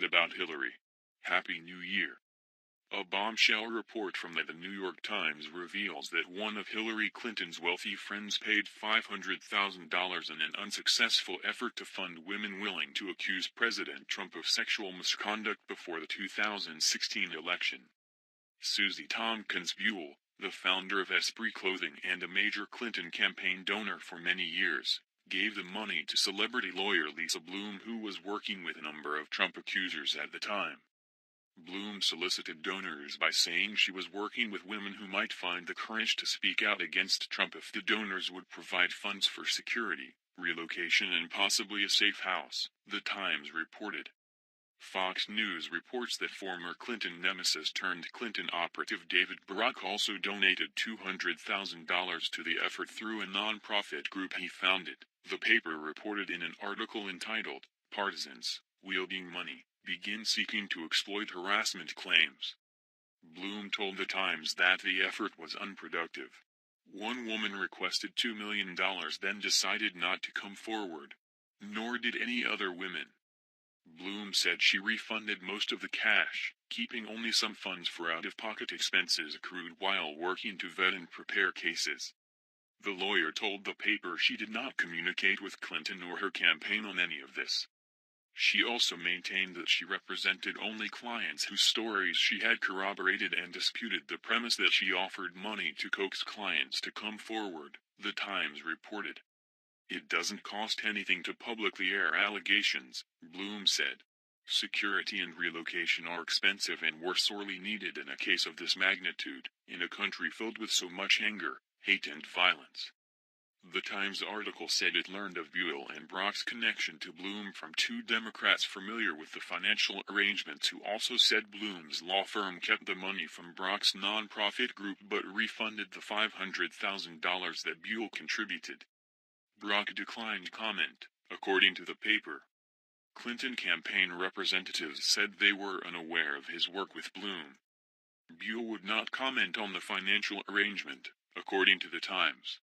about Hillary. Happy New Year. A bombshell report from the New York Times reveals that one of Hillary Clinton's wealthy friends paid $500,000 in an unsuccessful effort to fund women willing to accuse President Trump of sexual misconduct before the 2016 election. Susie Tompkins Buell, the founder of Esprit Clothing and a major Clinton campaign donor for many years, gave the money to celebrity lawyer Lisa Bloom, who was working with a number of Trump accusers at the time. Bloom solicited donors by saying she was working with women who might find the courage to speak out against Trump if the donors would provide funds for security, relocation and possibly a safe house, the Times reported. Fox News reports that former Clinton nemesis turned Clinton operative David Barak also donated $200,000 to the effort through a non-profit group he founded, the paper reported in an article entitled, "Partisans, Wielding Money, Begin Seeking to Exploit Harassment Claims." Bloom told the Times that the effort was unproductive. One woman requested $2 million, then decided not to come forward. Nor did any other women. Bloom said she refunded most of the cash, keeping only some funds for out-of-pocket expenses accrued while working to vet and prepare cases. The lawyer told the paper she did not communicate with Clinton or her campaign on any of this. She also maintained that she represented only clients whose stories she had corroborated and disputed the premise that she offered money to coax clients to come forward, the Times reported. "It doesn't cost anything to publicly air allegations," Bloom said. "Security and relocation are expensive and were sorely needed in a case of this magnitude, in a country filled with so much anger, hate and violence." The Times article said it learned of Buell and Barak's connection to Bloom from two Democrats familiar with the financial arrangements, who also said Bloom's law firm kept the money from Barak's nonprofit group but refunded the $500,000 that Buell contributed. Barak declined comment, according to the paper. Clinton campaign representatives said they were unaware of his work with Bloom. Buell would not comment on the financial arrangement, according to the Times.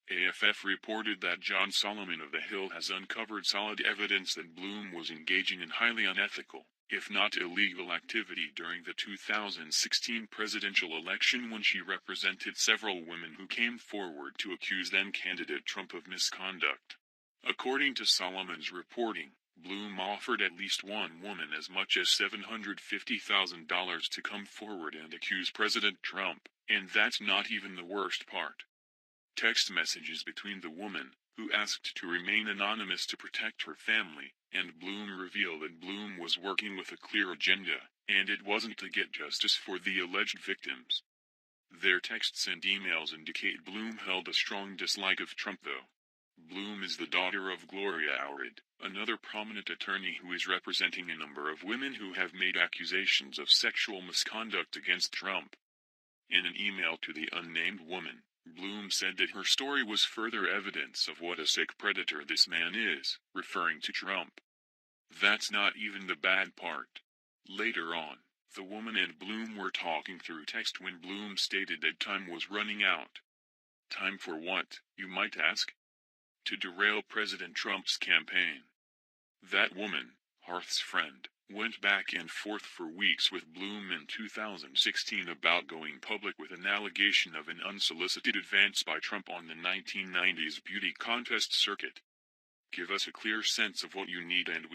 AFF reported that John Solomon of The Hill has uncovered solid evidence that Bloom was engaging in highly unethical, if not illegal activity during the 2016 presidential election, when she represented several women who came forward to accuse then-candidate Trump of misconduct. According to Solomon's reporting, Bloom offered at least one woman as much as $750,000 to come forward and accuse President Trump, and that's not even the worst part. Text messages between the woman, who asked to remain anonymous to protect her family, and Bloom reveal that Bloom was working with a clear agenda, and it wasn't to get justice for the alleged victims. Their texts and emails indicate Bloom held a strong dislike of Trump, though. Bloom is the daughter of Gloria Allred, another prominent attorney who is representing a number of women who have made accusations of sexual misconduct against Trump. In an email to the unnamed woman, Bloom said that her story was further evidence of what a sick predator this man is, referring to Trump. That's not even the bad part. Later on, the woman and Bloom were talking through text when Bloom stated that time was running out. Time for what, you might ask? To derail President Trump's campaign. That woman, Harth's friend, went back and forth for weeks with Bloom in 2016 about going public with an allegation of an unsolicited advance by Trump on the 1990s beauty contest circuit. Give us a clear sense of what you need and we